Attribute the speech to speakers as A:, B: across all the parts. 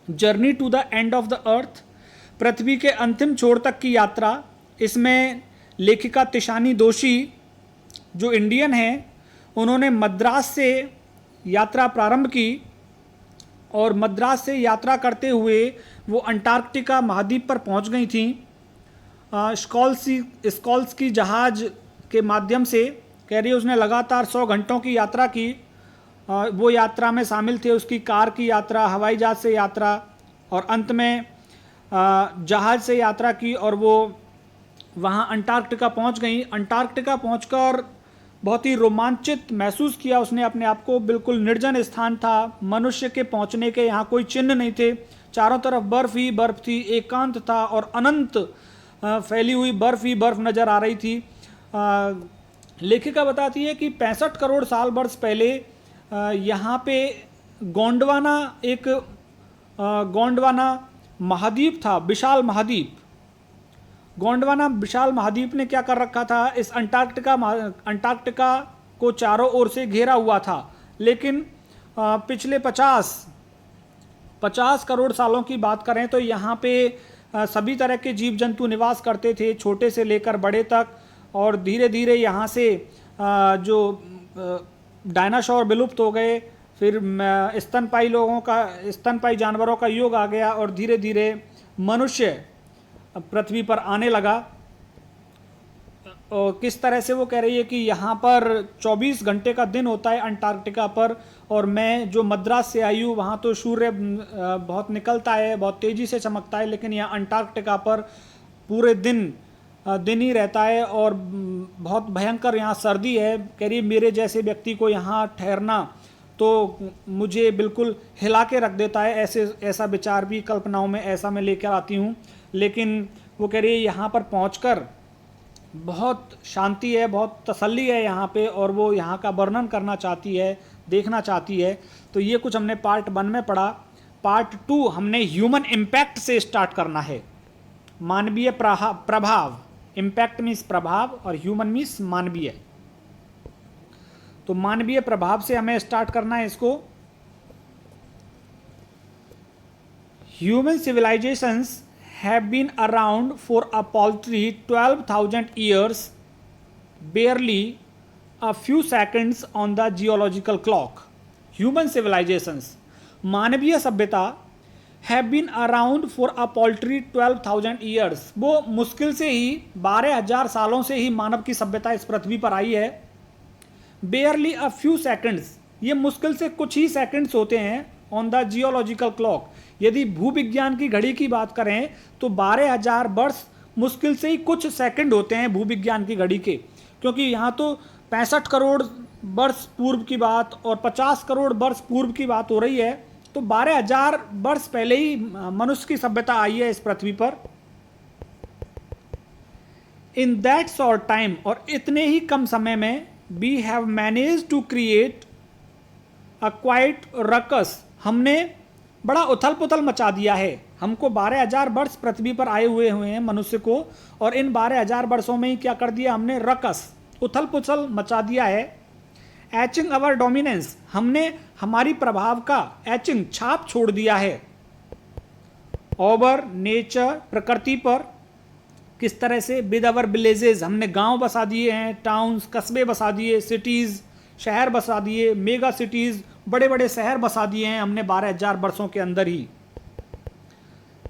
A: Journey to the end of the earth, पृथ्वी के अंतिम छोर तक की यात्रा। इसमें लेखिका तिशानी दोषी जो इंडियन हैं, उन्होंने मद्रास से यात्रा प्रारंभ की और मद्रास से यात्रा करते हुए वो अंटार्कटिका महाद्वीप पर पहुंच गई थी। स्कॉल्स्की जहाज़ के माध्यम से, कह रही है उसने लगातार 100 घंटों की यात्रा की। वो यात्रा में शामिल थे उसकी कार की यात्रा, हवाई जहाज़ से यात्रा, और अंत में जहाज़ से यात्रा की और वो वहाँ अंटार्कटिका पहुँच गई। अंटार्कटिका पहुँचकर बहुत ही रोमांचित महसूस किया उसने अपने आप को। बिल्कुल निर्जन स्थान था, मनुष्य के पहुँचने के यहाँ कोई चिन्ह नहीं थे, चारों तरफ बर्फ़ ही बर्फ़ थी, एकांत था और अनंत फैली हुई बर्फ़ ही बर्फ़ नज़र आ रही थी। लेखिका बताती है कि 65 करोड़ साल वर्ष पहले यहाँ पे गोंडवाना महाद्वीप था, विशाल महाद्वीप। गोंडवाना विशाल महाद्वीप ने क्या कर रखा था, इस अंटार्कटिका को चारों ओर से घेरा हुआ था। लेकिन पिछले 50 करोड़ सालों की बात करें तो यहाँ पे सभी तरह के जीव जंतु निवास करते थे, छोटे से लेकर बड़े तक। और धीरे धीरे यहाँ से जो डायनासोर विलुप्त हो गए, फिर स्तनपाई जानवरों का युग आ गया और धीरे धीरे मनुष्य पृथ्वी पर आने लगा। और किस तरह से वो कह रही है कि यहाँ पर 24 घंटे का दिन होता है अंटार्कटिका पर, और मैं जो मद्रास से आई हूँ वहाँ तो सूर्य बहुत निकलता है, बहुत तेज़ी से चमकता है, लेकिन यहाँ अंटार्कटिका पर पूरे दिन ही रहता है और बहुत भयंकर यहाँ सर्दी है। कह रही मेरे जैसे व्यक्ति को यहाँ ठहरना तो मुझे बिल्कुल हिला के रख देता है, ऐसा विचार भी कल्पनाओं में ऐसा मैं लेकर आती हूँ। लेकिन वो कह रही है यहाँ पर पहुँचकर बहुत शांति है, बहुत तसल्ली है यहाँ पे, और वो यहाँ का वर्णन करना चाहती है, देखना चाहती है। तो ये कुछ हमने पार्ट 1 में पढ़ा। पार्ट 2 हमने ह्यूमन इम्पैक्ट से स्टार्ट करना है, मानवीय प्रभाव। इम्पैक्ट मीन्स प्रभाव और ह्यूमन मीन्स मानवीय। तो मानवीय प्रभाव से हमें स्टार्ट करना है इसको। Human civilizations have been around for a paltry 12,000 years, barely a few seconds on the geological clock. Human civilizations, मानवीय सभ्यता, have been around for a paltry 12,000 years, वो मुश्किल से ही 12,000 सालों से ही मानव की सभ्यता इस पृथ्वी पर आई है। barely a few seconds, ये मुश्किल से कुछ ही सेकंड्स होते हैं ऑन द जियोलॉजिकल क्लॉक। यदि भूविज्ञान की घड़ी की बात करें तो 12,000 वर्ष मुश्किल से ही कुछ सेकंड होते हैं भूविज्ञान की घड़ी के, क्योंकि यहाँ तो 65 करोड़ वर्ष पूर्व की बात और 50 करोड़ वर्ष पूर्व की बात हो रही है। तो 12,000 वर्ष पहले ही मनुष्य की सभ्यता आई है इस पृथ्वी पर। इन दैट शॉर्ट टाइम, और इतने ही कम समय में, we have manage to create a quite ruckus, हमने बड़ा उथल पुथल मचा दिया है। हमको 12,000 वर्ष पृथ्वी पर आए हुए हैं मनुष्य को, और इन 12,000 वर्षों में ही क्या कर दिया हमने, रकस, उथल पुथल मचा दिया है। एचिंग अवर डोमिनेंस, हमने हमारी प्रभाव का एचिंग छाप छोड़ दिया है ओवर नेचर, प्रकृति पर। किस तरह से, विद अवर विलेजेस, हमने गांव बसा दिए हैं, टाउन्स, कस्बे बसा दिए, सिटीज़, शहर बसा दिए, मेगा सिटीज़, बड़े बड़े शहर बसा दिए हैं हमने 12,000 वर्षों के अंदर ही।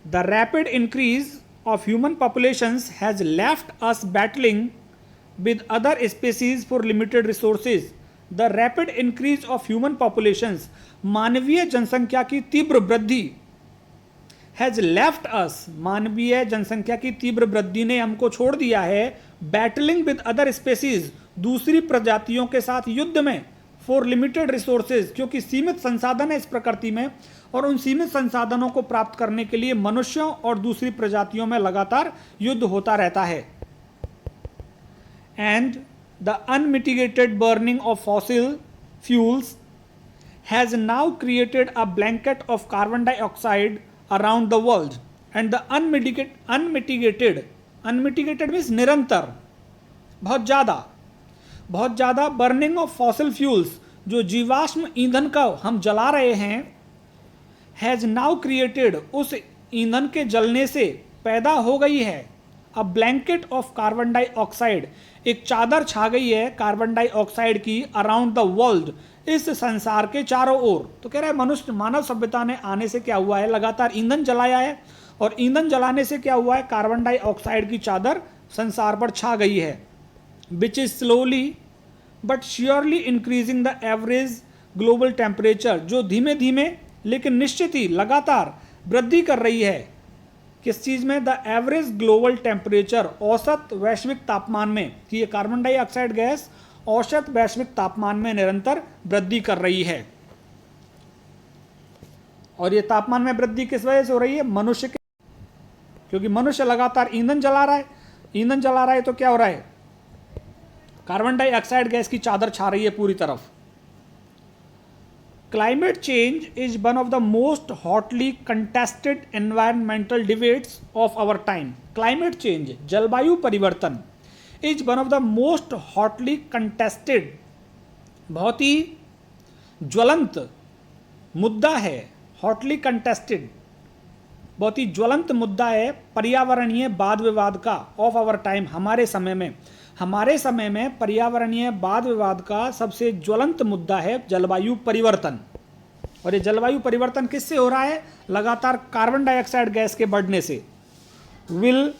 A: The rapid increase of human populations has left us battling with other species for limited resources. The rapid increase of human populations, मानवीय जनसंख्या की तीव्र वृद्धि, हैज लेफ्ट अस, मानवीय जनसंख्या की तीव्र वृद्धि ने हमको छोड़ दिया है, बैटलिंग विद अदर स्पीसीज, दूसरी प्रजातियों के साथ युद्ध में, फॉर लिमिटेड रिसोर्सेज, क्योंकि सीमित संसाधन है इस प्रकृति में, और उन सीमित संसाधनों को प्राप्त करने के लिए मनुष्यों और दूसरी प्रजातियों में लगातार युद्ध होता रहता है। And the unmitigated burning of fossil fuels has now created a blanket of carbon dioxide around the world. And the unmitigated means निरंतर, बहुत ज़्यादा बर्निंग ऑफ फॉसिल फ्यूल्स, जो जीवाश्म ईंधन का हम जला रहे हैं, हैज नाउ क्रिएटेड, उस ईंधन के जलने से पैदा हो गई है, अ ब्लैंकेट ऑफ कार्बन डाइऑक्साइड, एक चादर छा गई है कार्बन डाइऑक्साइड की अराउंड द वर्ल्ड, इस संसार के चारों ओर। तो कह रहा है मनुष्य मानव सभ्यता ने आने से क्या हुआ है, लगातार ईंधन जलाया है और ईंधन जलाने से क्या हुआ है, कार्बन डाइऑक्साइड की चादर संसार पर छा गई है, which is slowly but surely increasing the average global temperature, जो धीमे धीमे लेकिन निश्चित ही लगातार वृद्धि कर रही है। किस चीज में, द एवरेज ग्लोबल टेम्परेचर, औसत वैश्विक तापमान में, कि ये कार्बन डाइऑक्साइड गैस औसत वैश्विक तापमान में निरंतर वृद्धि कर रही है। और ये तापमान में वृद्धि किस वजह से हो रही है, मनुष्य के, क्योंकि मनुष्य लगातार ईंधन जला रहा है। ईंधन जला रहा है तो क्या हो रहा है, कार्बन डाइऑक्साइड गैस की चादर छा रही है पूरी तरफ। Climate change is one of the most hotly contested environmental debates of our time. Climate change, जलवायु परिवर्तन, is one of the most hotly contested, बहुत ही ज्वलंत मुद्दा है, हॉटली कंटेस्टेड, बहुत ही ज्वलंत मुद्दा है पर्यावरणीय वाद विवाद का, ऑफ आवर टाइम, हमारे समय में। हमारे समय में पर्यावरणीय वाद विवाद का सबसे ज्वलंत मुद्दा है जलवायु परिवर्तन। और ये जलवायु परिवर्तन किससे हो रहा है, लगातार कार्बन डाइऑक्साइड गैस के बढ़ने से। Will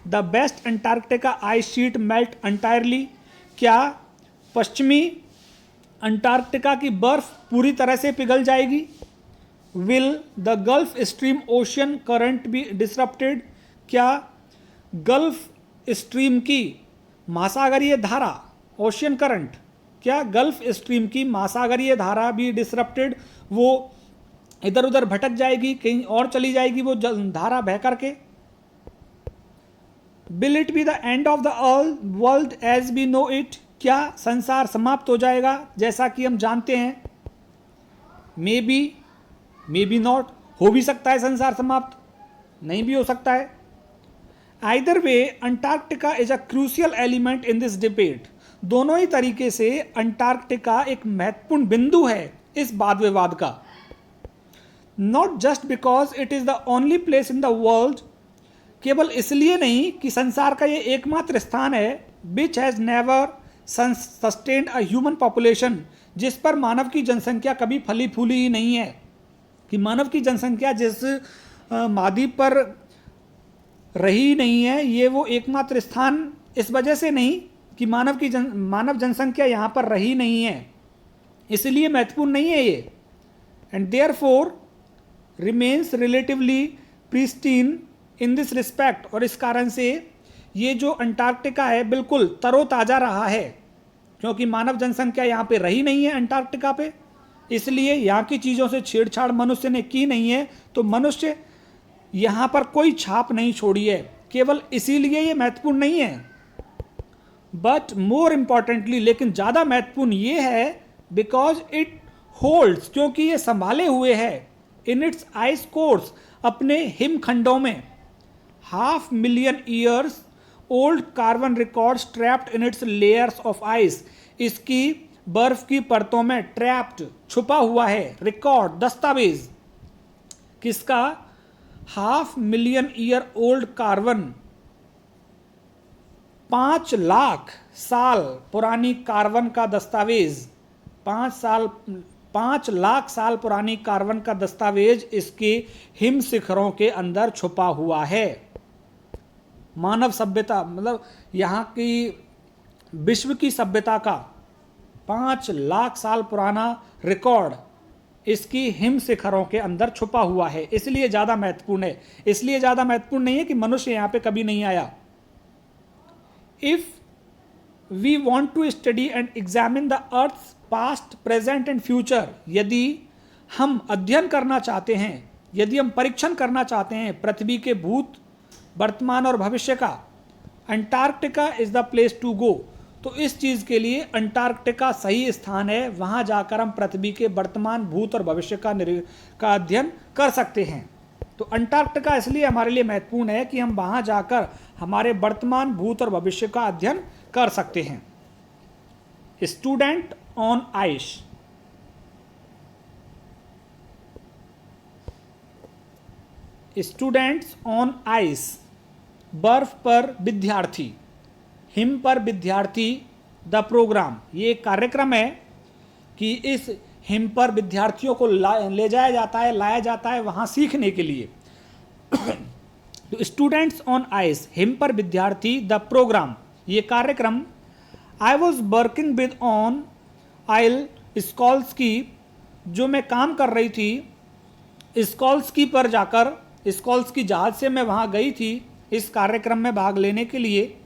A: the best Antarctica ice sheet melt entirely, क्या पश्चिमी अंटार्कटिका की बर्फ पूरी तरह से पिघल जाएगी। Will the Gulf Stream ocean current be disrupted, क्या गल्फ स्ट्रीम की महासागरीय धारा, ओशियन करंट, क्या गल्फ स्ट्रीम की महासागरीय धारा भी डिसरप्टेड, वो इधर उधर भटक जाएगी, कहीं और चली जाएगी वो धारा बह करके। Will it be the end of the world as we know it, क्या संसार समाप्त हो जाएगा जैसा कि हम जानते हैं। मे बी नॉट, हो भी सकता है संसार समाप्त, नहीं भी हो सकता है। Either way Antarctica is a crucial element in this debate, दोनों ही तरीके से अंटार्कटिका एक महत्वपूर्ण बिंदु है इस वाद विवाद का। Not just because it is the only place in the world, केवल इसलिए नहीं कि संसार का ये एकमात्र स्थान है, which has never sustained a human population, जिस पर मानव की जनसंख्या कभी फली फूली ही नहीं है, कि मानव की जनसंख्या जिस महाद्वीप पर रही नहीं है, ये वो एकमात्र स्थान इस वजह से नहीं कि मानव जनसंख्या यहाँ पर रही नहीं है, इसलिए महत्वपूर्ण नहीं है ये। And therefore remains relatively pristine in this respect, और इस कारण से ये जो अंटार्कटिका है बिल्कुल तरोताज़ा रहा है, क्योंकि मानव जनसंख्या यहाँ पे रही नहीं है अंटार्कटिका पे, इसलिए यहाँ की चीज़ों से छेड़छाड़ मनुष्य ने की नहीं है, तो मनुष्य यहाँ पर कोई छाप नहीं छोड़ी है, केवल इसीलिए ये महत्वपूर्ण नहीं है। बट मोर इम्पॉर्टेंटली, लेकिन ज़्यादा महत्वपूर्ण ये है, बिकॉज इट होल्ड्स, क्योंकि ये संभाले हुए है, इन इट्स आइस कोर्स, अपने हिमखंडों में, 500,000 years old carbon records trapped in its layers of ice, इसकी बर्फ की परतों में ट्रैप्ड, छुपा हुआ है, रिकॉर्ड, दस्तावेज, किसका, 500,000 ईयर ओल्ड कार्बन, 5 लाख साल पुरानी कार्बन का दस्तावेज, 5 लाख साल पुरानी कार्बन का दस्तावेज इसके हिम शिखरों के अंदर छुपा हुआ है। मानव सभ्यता, मतलब यहाँ की विश्व की सभ्यता का 5 लाख साल पुराना रिकॉर्ड इसकी हिम शिखरों के अंदर छुपा हुआ है, इसलिए ज़्यादा महत्वपूर्ण है। इसलिए ज़्यादा महत्वपूर्ण नहीं है कि मनुष्य यहाँ पे कभी नहीं आया। If we want to study and examine the earth past present and future, यदि हम अध्ययन करना चाहते हैं, यदि हम परीक्षण करना चाहते हैं पृथ्वी के भूत, वर्तमान और भविष्य का, Antarctica is the place to go, तो इस चीज़ के लिए अंटार्कटिका सही स्थान है, वहाँ जाकर हम पृथ्वी के वर्तमान, भूत और भविष्य का अध्ययन कर सकते हैं। तो अंटार्कटिका इसलिए हमारे लिए महत्वपूर्ण है कि हम वहाँ जाकर हमारे वर्तमान, भूत और भविष्य का अध्ययन कर सकते हैं। Student on ice, students on ice, बर्फ पर विद्यार्थी, हिम पर विद्यार्थी, द प्रोग्राम, ये एक कार्यक्रम है कि इस हिम पर विद्यार्थियों को ले जाया जाता है, लाया जाता है वहाँ सीखने के लिए। तो स्टूडेंट्स ऑन आइस, हिम पर विद्यार्थी, द प्रोग्राम, ये कार्यक्रम। I was working with on आइल स्कॉल्स्की, जो मैं काम कर रही थी स्कॉल्स्की पर जाकर, स्कॉल्स्की जहाज से मैं वहाँ गई थी इस कार्यक्रम में भाग लेने के लिए।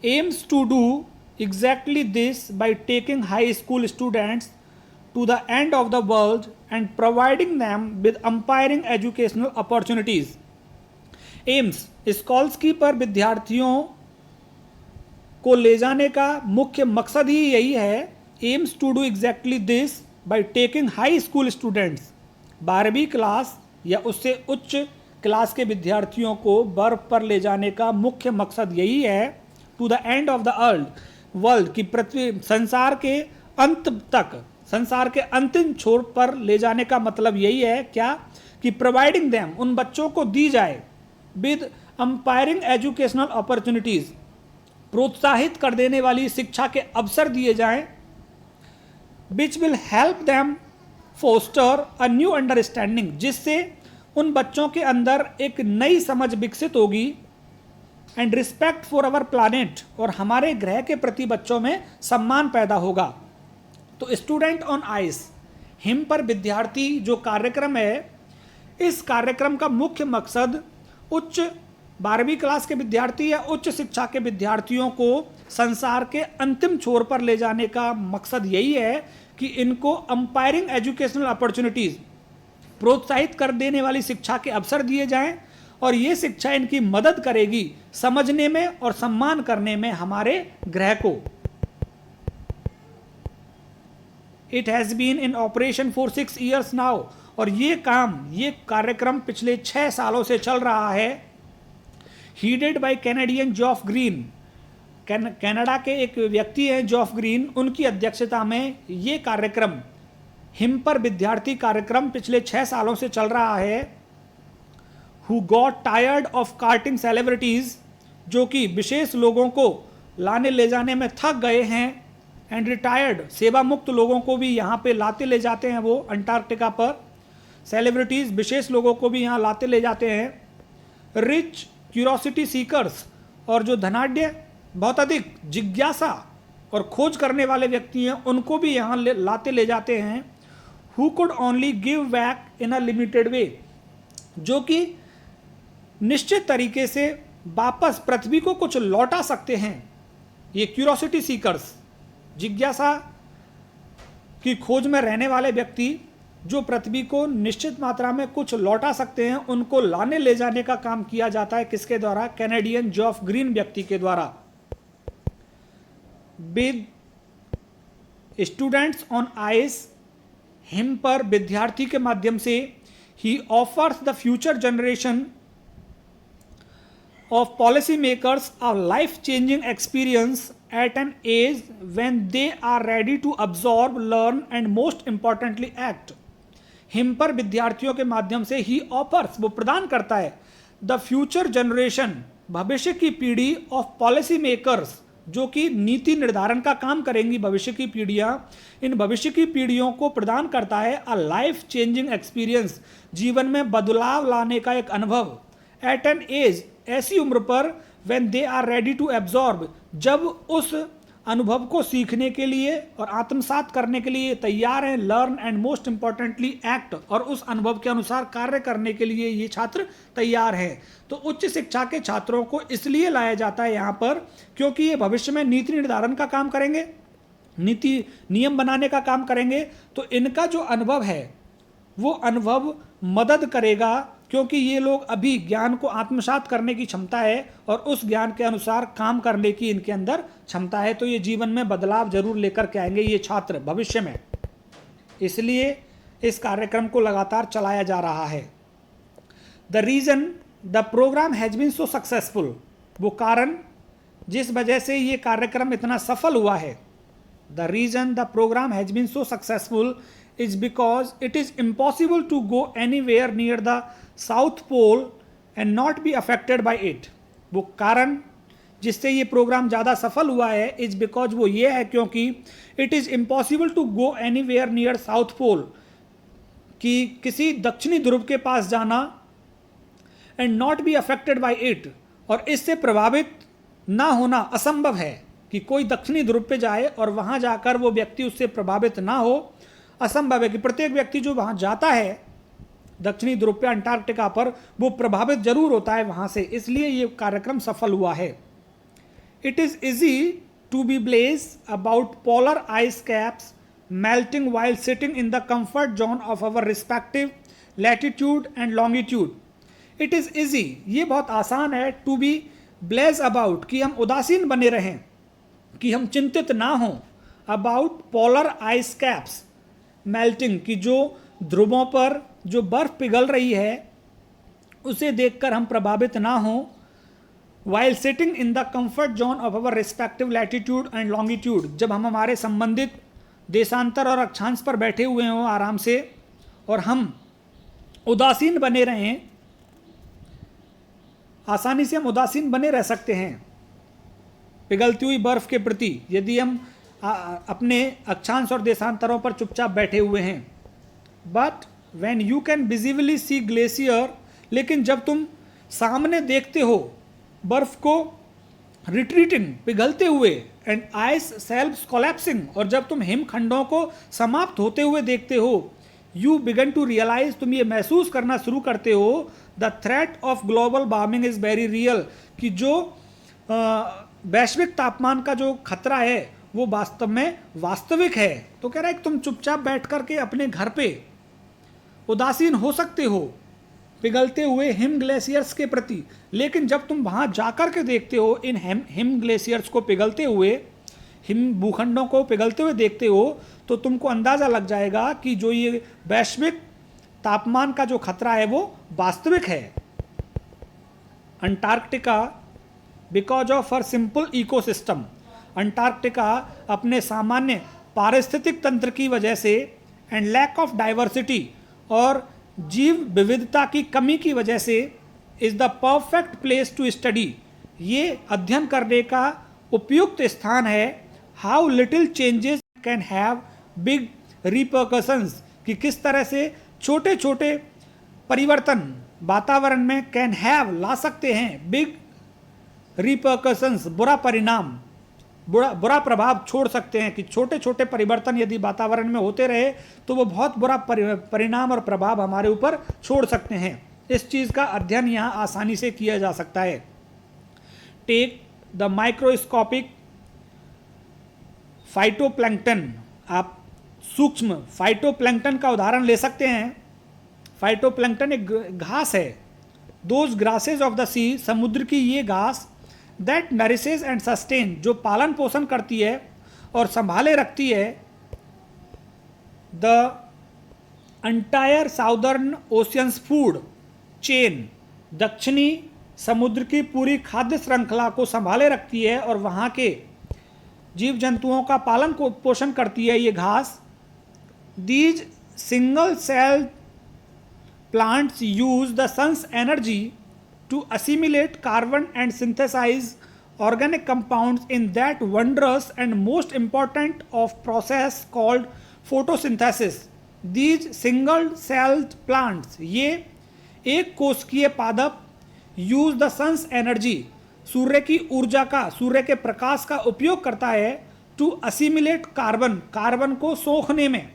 A: Aims to do exactly this by taking high school students to the end of the world and providing them with umpiring educational opportunities. Aims, स्कॉल्स्की पर विद्यार्थियों को ले जाने का मुख्य मकसद ही यही है। Aims to do exactly this by taking high school students, 12वीं क्लास या उससे उच्च क्लास के विद्यार्थियों को बर्फ पर ले जाने का मुख्य मकसद यही है। To the end of the world की पृथ्वी, संसार के अंत तक, संसार के अंतिम छोर पर ले जाने का मतलब यही है क्या कि प्रोवाइडिंग देम, उन बच्चों को दी जाए, विद अंपायरिंग एजुकेशनल अपॉर्चुनिटीज, प्रोत्साहित कर देने वाली शिक्षा के अवसर दिए जाएं, which will help them foster a new understanding, जिससे उन बच्चों के अंदर एक नई समझ विकसित होगी, and respect for our planet, और हमारे ग्रह के प्रति बच्चों में सम्मान पैदा होगा। तो स्टूडेंट ऑन आइस, हिम पर विद्यार्थी जो कार्यक्रम है, इस कार्यक्रम का मुख्य मकसद उच्च 12वीं क्लास के विद्यार्थी या उच्च शिक्षा के विद्यार्थियों को संसार के अंतिम छोर पर ले जाने का मकसद यही है कि इनको अंपायरिंग एजुकेशनल अपॉर्चुनिटीज, प्रोत्साहित कर देने वाली शिक्षा के अवसर दिए जाएं, और ये शिक्षा इनकी मदद करेगी समझने में और सम्मान करने में हमारे ग्रह को। It has been in operation for 6 years now, और ये कार्यक्रम पिछले 6 सालों से चल रहा है। Headed by Canadian Geoff Green, Canada के एक व्यक्ति हैं जॉफ ग्रीन, उनकी अध्यक्षता में ये कार्यक्रम, हिम पर विद्यार्थी कार्यक्रम पिछले 6 सालों से चल रहा है। Who got tired of carting celebrities, जो कि विशेष लोगों को लाने ले जाने में थक गए हैं, एंड रिटायर्ड, सेवा मुक्त लोगों को भी यहाँ पे लाते ले जाते हैं वो अंटार्कटिका पर, सेलिब्रिटीज़ विशेष लोगों को भी यहाँ लाते ले जाते हैं। रिच क्यूरोसिटी सीकर्स, और जो धनाढ्य, बहुत अधिक जिज्ञासा और खोज करने वाले व्यक्ति हैं, उनको भी यहाँ लाते ले जाते हैं। Who could only give back in a limited way, जो कि निश्चित तरीके से वापस पृथ्वी को कुछ लौटा सकते हैं। ये क्यूरोसिटी सीकर्स, जिज्ञासा की खोज में रहने वाले व्यक्ति जो पृथ्वी को निश्चित मात्रा में कुछ लौटा सकते हैं, उनको लाने ले जाने का काम किया जाता है। किसके द्वारा? कैनेडियन जॉफ ग्रीन व्यक्ति के द्वारा। विद स्टूडेंट्स ऑन आइस, हिम पर विद्यार्थी के माध्यम से, he offers the future generation of policymakers a life-changing experience at an age when they are ready to absorb, learn and most importantly act. Him पर विद्यार्थियों के माध्यम से ही ऑफर्स, वो प्रदान करता है, द फ्यूचर जनरेशन, भविष्य की पीढ़ी, ऑफ पॉलिसी मेकर्स, जो कि नीति निर्धारण का काम करेंगी भविष्य की पीढ़ियां, इन भविष्य की पीढ़ियों को प्रदान करता है अ लाइफ चेंजिंग एक्सपीरियंस, जीवन में बदलाव लाने का एक अनुभव। एट एन एज, ऐसी उम्र पर, when they are ready to absorb, जब उस अनुभव को सीखने के लिए और आत्मसात करने के लिए तैयार हैं, learn and most importantly act, और उस अनुभव के अनुसार कार्य करने के लिए ये छात्र तैयार हैं। तो उच्च शिक्षा के छात्रों को इसलिए लाया जाता है यहाँ पर क्योंकि ये भविष्य में नीति निर्धारण का काम करेंगे, नीति नियम बनाने का काम करेंगे। तो इनका जो अनुभव है वो अनुभव मदद करेगा, क्योंकि ये लोग अभी ज्ञान को आत्मसात करने की क्षमता है और उस ज्ञान के अनुसार काम करने की इनके अंदर क्षमता है। तो ये जीवन में बदलाव जरूर लेकर के आएंगे ये छात्र भविष्य में, इसलिए इस कार्यक्रम को लगातार चलाया जा रहा है। The reason the programme has been so successful, वो कारण जिस वजह से ये कार्यक्रम इतना सफल हुआ है, the reason the programme has been so successful is because it is impossible to go anywhere near the South Pole and not be affected by it. वो कारण जिससे ये प्रोग्राम ज़्यादा सफल हुआ है इज बिकॉज वो ये है क्योंकि it is impossible to go anywhere near South Pole, कि किसी दक्षिणी ध्रुव के पास जाना and not be affected by it, और इससे प्रभावित ना होना असंभव है कि कोई दक्षिणी ध्रुव पे जाए और वहाँ जाकर वो व्यक्ति उससे प्रभावित ना हो। असंभव है कि प्रत्येक व्यक्ति जो वहाँ जाता है दक्षिणी ध्रुव पे अंटार्कटिका पर वो प्रभावित जरूर होता है वहाँ से, इसलिए ये कार्यक्रम सफल हुआ है। It is easy to be blase about polar ice caps melting while sitting in the comfort zone of our respective latitude and longitude. It is easy, ये बहुत आसान है, टू बी ब्लेज अबाउट, कि हम उदासीन बने रहें, कि हम चिंतित ना हों, about polar ice caps melting, कि जो ध्रुवों पर जो बर्फ पिघल रही है उसे देखकर हम प्रभावित ना हों, while sitting in the comfort zone of our respective latitude and longitude, जब हम हमारे संबंधित देशांतर और अक्षांश पर बैठे हुए हों आराम से और हम उदासीन बने रहें, आसानी से हम उदासीन बने रह सकते हैं पिघलती हुई बर्फ के प्रति यदि हम अपने अक्षांश और देशांतरों पर चुपचाप बैठे हुए हैं। But when you can visibly see glacier, लेकिन जब तुम सामने देखते हो बर्फ को रिट्रीटिंग पिघलते हुए एंड आइस सेल्व्स कोलैप्सिंग, और जब तुम हिमखंडों को समाप्त होते हुए देखते हो, यू बिगन टू रियलाइज, तुम ये महसूस करना शुरू करते हो, the threat of global warming is very real, कि जो वैश्विक तापमान का जो खतरा है वो वास्तव में वास्तविक है। तो कह रहा है कि तुम चुपचाप बैठ कर के अपने घर पे उदासीन हो सकते हो पिघलते हुए हिम ग्लेशियर्स के प्रति, लेकिन जब तुम वहाँ जाकर के देखते हो इन हिम ग्लेशियर्स को पिघलते हुए, हिम भूखंडों को पिघलते हुए देखते हो, तो तुमको अंदाज़ा लग जाएगा कि जो ये वैश्विक तापमान का जो खतरा है वो वास्तविक है। Antarctica because of her simple ecosystem, Antarctica अपने सामान्य पारिस्थितिक तंत्र की वजह से एंड लैक ऑफ डाइवर्सिटी, और जीव विविधता की कमी की वजह से, is the perfect place to study, ये अध्ययन करने का उपयुक्त स्थान है। How little changes can have big repercussions, कि किस तरह से छोटे छोटे परिवर्तन वातावरण में कैन हैव ला सकते हैं बिग रिपरकशंस, बुरा परिणाम, बुरा प्रभाव छोड़ सकते हैं, कि छोटे छोटे परिवर्तन यदि वातावरण में होते रहे तो वो बहुत बुरा परिणाम और प्रभाव हमारे ऊपर छोड़ सकते हैं। इस चीज़ का अध्ययन यहाँ आसानी से किया जा सकता है। टेक द माइक्रोस्कोपिक फाइटोप्लैंक्टन, आप सूक्ष्म फाइटोप्लैंक्टन का उदाहरण ले सकते हैं। फाइटोप्लैंक्टन एक घास है, दोज ग्रासेज ऑफ द सी, समुद्र की ये घास, दैट नरिशेज एंड सस्टेन, जो पालन पोषण करती है और संभाले रखती है the entire southern oceans food chain, दक्षिणी समुद्र की पूरी खाद्य श्रृंखला को संभाले रखती है और वहाँ के जीव जंतुओं का पालन पोषण करती है ये घास। These single cell plants use the sun's energy to assimilate carbon and synthesize organic compounds in that wondrous and most important of process called photosynthesis. These single-celled plants, ये एक कोशिकीय पादप use the sun's energy, सूर्य की ऊर्जा का, सूर्य के प्रकाश का उपयोग करता है to assimilate carbon, कार्बन को सोखने में,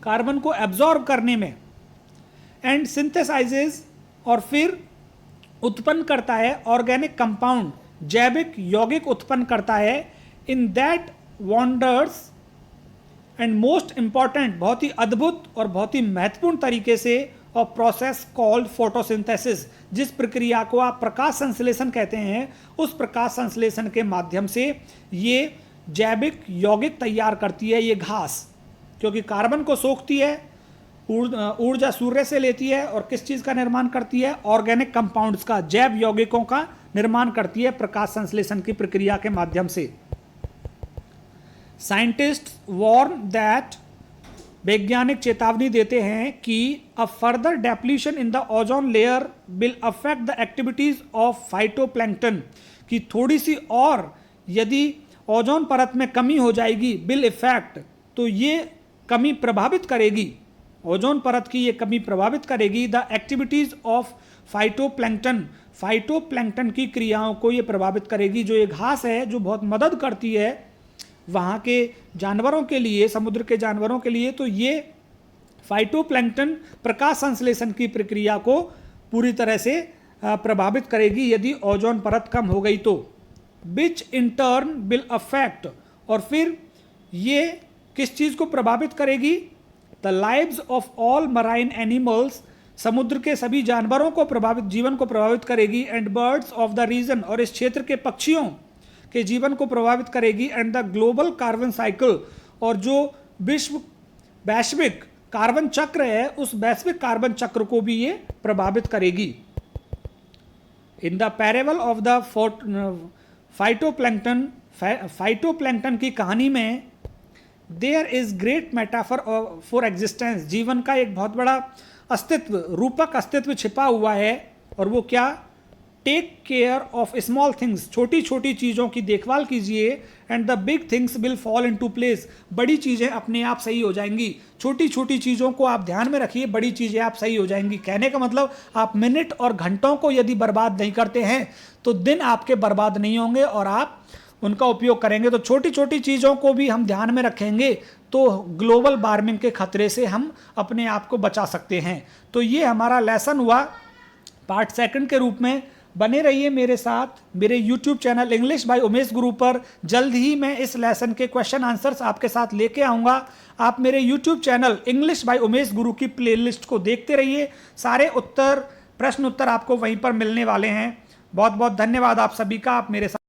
A: कार्बन को एब्जॉर्ब करने में, and synthesizes, और फिर उत्पन्न करता है ऑर्गेनिक कंपाउंड, जैविक यौगिक उत्पन्न करता है। In that wonders and most important, बहुत ही अद्भुत और बहुत ही महत्वपूर्ण तरीके से, और प्रोसेस कॉल्ड फोटोसिंथेसिस, जिस प्रक्रिया को आप प्रकाश संश्लेषण कहते हैं, उस प्रकाश संश्लेषण के माध्यम से ये जैविक यौगिक तैयार करती है ये घास, क्योंकि कार्बन को सोखती है, ऊर्जा सूर्य से लेती है, और किस चीज़ का निर्माण करती है, ऑर्गेनिक कंपाउंड्स का, जैव यौगिकों का निर्माण करती है प्रकाश संश्लेषण की प्रक्रिया के माध्यम से। साइंटिस्ट्स वार्न दैट वैज्ञानिक चेतावनी देते हैं कि a further depletion in the ozone layer will affect the activities of phytoplankton, कि थोड़ी सी और यदि ओजोन परत में कमी हो जाएगी, विल इफेक्ट, तो ये कमी प्रभावित करेगी, ओजोन परत की ये कमी प्रभावित करेगी the activities of phytoplankton, phytoplankton की क्रियाओं को ये प्रभावित करेगी। जो ये घास है जो बहुत मदद करती है वहाँ के जानवरों के लिए, समुद्र के जानवरों के लिए, तो ये फाइटोप्लैंक्टन प्रकाश संश्लेषण की प्रक्रिया को पूरी तरह से प्रभावित करेगी यदि ओजोन परत कम हो गई तो, विच इन टर्न विल अफेक्ट, और फिर ये किस चीज़ को प्रभावित करेगी, the lives of all marine animals, समुद्र के सभी जानवरों को प्रभावित, जीवन को प्रभावित करेगी, and birds of the region, और इस क्षेत्र के पक्षियों के जीवन को प्रभावित करेगी, and the global carbon cycle, और जो वैश्विक कार्बन चक्र है उस वैश्विक कार्बन चक्र को भी ये प्रभावित करेगी। In the parable of the phytoplankton, phytoplankton की कहानी में there is great metaphor for existence, जीवन का एक बहुत बड़ा अस्तित्व, रूपक अस्तित्व छिपा हुआ है, और वो क्या, take care of small things, छोटी छोटी चीज़ों की देखभाल कीजिए, and the big things will fall into place, बड़ी चीज़ें अपने आप सही हो जाएंगी, छोटी छोटी चीज़ों को आप ध्यान में रखिए, बड़ी चीज़ें आप सही हो जाएंगी। कहने का मतलब आप मिनट और घंटों को यदि बर्बाद नहीं करते हैं तो दिन आपके बर्बाद नहीं होंगे और आप उनका उपयोग करेंगे। तो छोटी छोटी चीज़ों को भी हम ध्यान में रखेंगे तो ग्लोबल वार्मिंग के खतरे से हम अपने आप को बचा सकते हैं। तो ये हमारा लेसन हुआ पार्ट सेकंड के रूप में। बने रहिए मेरे साथ मेरे YouTube channel English by Umesh गुरु पर। जल्द ही मैं इस लेसन के क्वेश्चन आंसर्स आपके साथ लेके आऊँगा। आप मेरे YouTube channel English by Umesh गुरु की प्लेलिस्ट को देखते रहिए, सारे उत्तर, प्रश्न उत्तर आपको वहीं पर मिलने वाले हैं। बहुत बहुत धन्यवाद आप सभी का, आप मेरे साथ